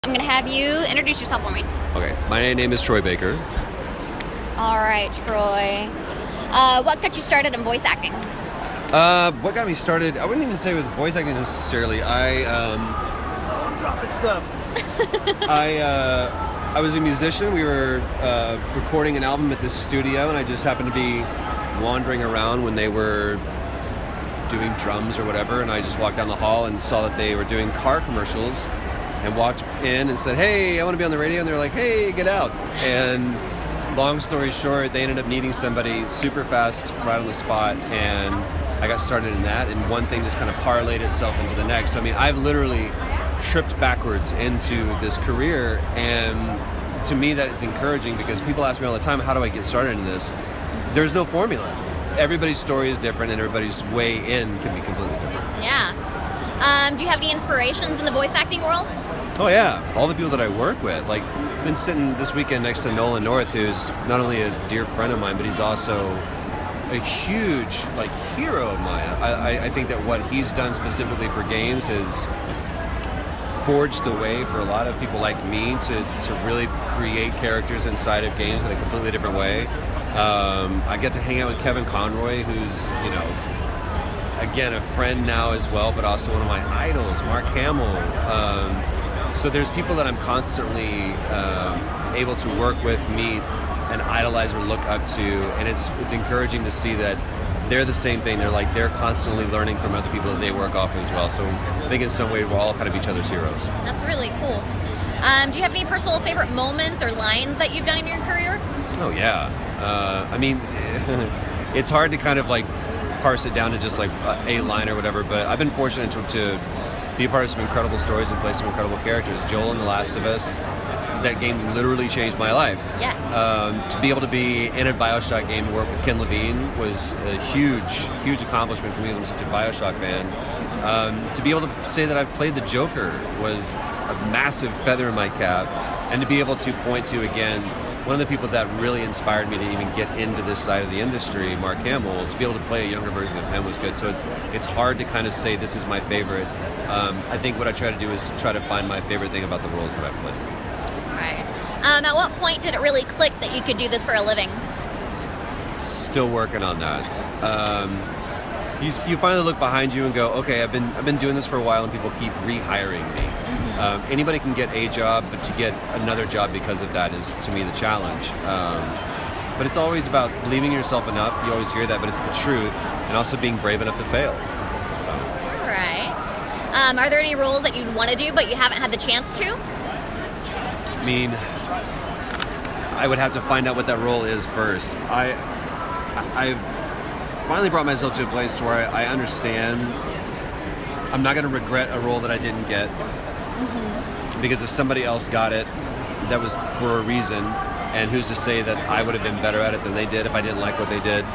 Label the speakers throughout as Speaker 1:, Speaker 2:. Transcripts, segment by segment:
Speaker 1: I'm going to have you introduce yourself for me.
Speaker 2: Okay, my name is Troy Baker.
Speaker 1: All right, Troy. What got you started in voice acting?
Speaker 2: What got me started? I wouldn't even say it was voice acting necessarily. I'm dropping stuff. I was a musician. We were recording an album at this studio, and I just happened to be wandering around when they were doing drums or whatever, and I just walked down the hall and saw that they were doing car commercials, and walked in and said, "Hey, I want to be on the radio," and they were like, "Hey, get out." And long story short, they ended up needing somebody super fast right on the spot, and I got started in that, and one thing just kind of parlayed itself into the next. I mean, I've literally tripped backwards into this career, and to me that is encouraging because people ask me all the time, how do I get started in this? There's no formula. Everybody's story is different, and everybody's way in can be completely different.
Speaker 1: Yeah. Do you have any inspirations in the voice acting world?
Speaker 2: Oh yeah, all the people that I work with. Like, I've been sitting this weekend next to Nolan North, who's not only a dear friend of mine, but he's also a huge hero of mine. I think that what he's done specifically for games has forged the way for a lot of people like me to really create characters inside of games in a completely different way. I get to hang out with Kevin Conroy, who's, again, a friend now as well, but also one of my idols, Mark Hamill. So there's people that I'm constantly able to work with, meet, and idolize or look up to, and it's encouraging to see that they're the same thing. They're constantly learning from other people that they work off as well. So I think in some way we're all kind of each other's heroes.
Speaker 1: That's really cool. Do you have any personal favorite moments or lines that you've done in your career?
Speaker 2: Oh yeah. I mean, it's hard to kind of parse it down to just a line or whatever, but I've been fortunate to be a part of some incredible stories and play some incredible characters. Joel in The Last of Us, that game literally changed my life.
Speaker 1: Yes.
Speaker 2: To be able to be in a BioShock game and work with Ken Levine was a huge accomplishment for me, because I'm such a BioShock fan. To be able to say that I've played the Joker was a massive feather in my cap, and to be able to point to, again, one of the people that really inspired me to even get into this side of the industry, Mark Hamill, to be able to play a younger version of him was good. So it's hard to kind of say this is my favorite. I think what I try to do is try to find my favorite thing about the roles that I've played.
Speaker 1: Right. At what point did it really click that you could do this for a living?
Speaker 2: Still working on that. You finally look behind you and go, okay, I've been doing this for a while, and people keep rehiring me. Mm-hmm. Anybody can get a job, but to get another job because of that is, to me, the challenge. But it's always about believing in yourself enough. You always hear that, but it's the truth, and also being brave enough to fail.
Speaker 1: All right. Are there any roles that you'd want to do but you haven't had the chance to?
Speaker 2: I mean, I would have to find out what that role is first. I've finally brought myself to a place where I understand I'm not going to regret a role that I didn't get. Mm-hmm. Because if somebody else got it, that was for a reason, and who's to say that I would have been better at it than they did if I didn't like what they did.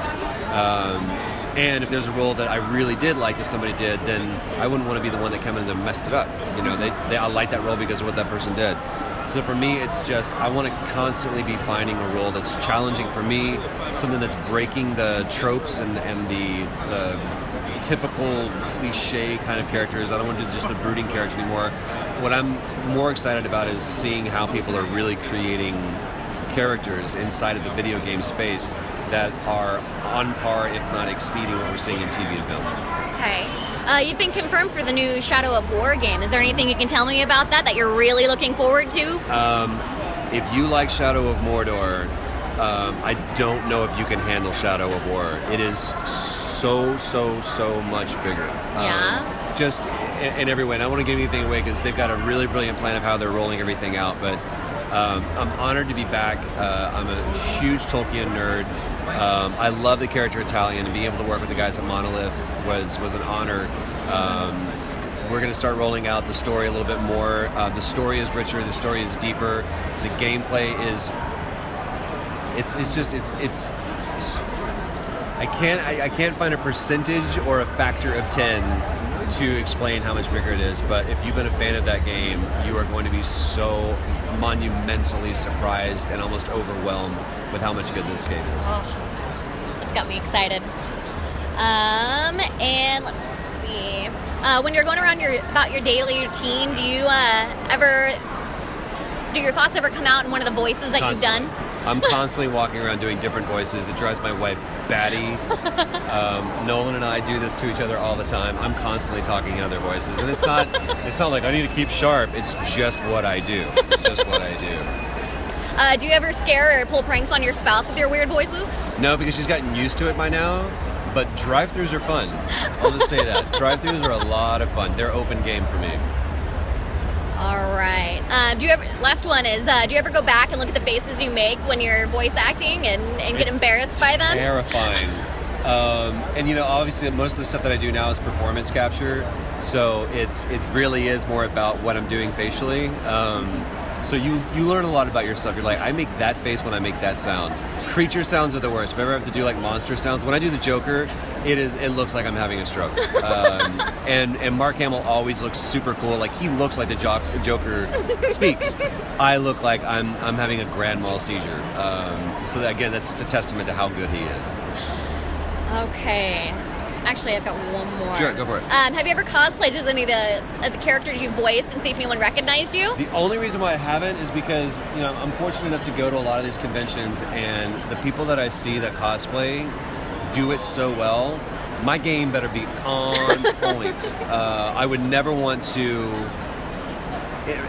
Speaker 2: And if there's a role that I really did like that somebody did, then I wouldn't want to be the one that came in and messed it up. I like that role because of what that person did. So for me, it's just, I want to constantly be finding a role that's challenging for me, something that's breaking the tropes and the typical cliche kind of characters. I don't want to do just the brooding character anymore. What I'm more excited about is seeing how people are really creating characters inside of the video game space that are on par, if not exceeding, what we're seeing in TV and film.
Speaker 1: Okay. You've been confirmed for the new Shadow of War game. Is there anything you can tell me about that you're really looking forward to?
Speaker 2: If you like Shadow of Mordor, I don't know if you can handle Shadow of War. It is so much bigger.
Speaker 1: Yeah?
Speaker 2: Just in every way. And I don't want to give anything away because they've got a really brilliant plan of how they're rolling everything out. But I'm honored to be back. I'm a huge Tolkien nerd. I love the character Italian, and being able to work with the guys at Monolith was an honor. We're going to start rolling out the story a little bit more. The story is richer. The story is deeper. The gameplay is. I can't find a percentage or a factor of 10 to explain how much bigger it is. But if you've been a fan of that game, you are going to be so monumentally surprised and almost overwhelmed with how much good this game is.
Speaker 1: Oh, it's got me excited. And let's see. When you're going around about your daily routine, do you ever do your thoughts ever come out in one of the voices that
Speaker 2: Constantly.
Speaker 1: you've done?
Speaker 2: I'm constantly walking around doing different voices. It drives my wife batty. Nolan and I do this to each other all the time. I'm constantly talking in other voices, and it's not like I need to keep sharp. It's just what I do. It's just what I do.
Speaker 1: Do you ever scare or pull pranks on your spouse with your weird voices?
Speaker 2: No, because she's gotten used to it by now. But drive-thrus are fun. I'll just say that. Drive-thrus are a lot of fun. They're open game for me.
Speaker 1: All right. Last one is, do you ever go back and look at the faces you make when you're voice acting and get embarrassed by them?
Speaker 2: Terrifying. And obviously most of the stuff that I do now is performance capture, so it really is more about what I'm doing facially. So you learn a lot about yourself. You're like, I make that face when I make that sound. Creature sounds are the worst. Whenever I have to do like monster sounds, when I do the Joker, it looks like I'm having a stroke. And Mark Hamill always looks super cool. Like he looks like the Joker speaks. I look like I'm having a grand mal seizure. So that, again, that's just a testament to how good he is.
Speaker 1: Okay. Actually, I've got one more.
Speaker 2: Sure, go for it.
Speaker 1: Have you ever cosplayed as any of the characters you voiced and see if anyone recognized you?
Speaker 2: The only reason why I haven't is because I'm fortunate enough to go to a lot of these conventions, and the people that I see that cosplay do it so well. My game better be on point. I would never want to.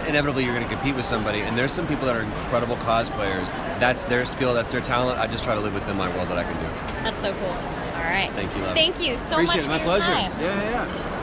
Speaker 2: Inevitably, you're going to compete with somebody, and there's some people that are incredible cosplayers. That's their skill, that's their talent. I just try to live within my world that I can do.
Speaker 1: That's so cool. All right.
Speaker 2: Thank you, love.
Speaker 1: Thank you so
Speaker 2: Appreciate
Speaker 1: much
Speaker 2: it.
Speaker 1: for
Speaker 2: My
Speaker 1: your
Speaker 2: pleasure.
Speaker 1: time.
Speaker 2: Yeah.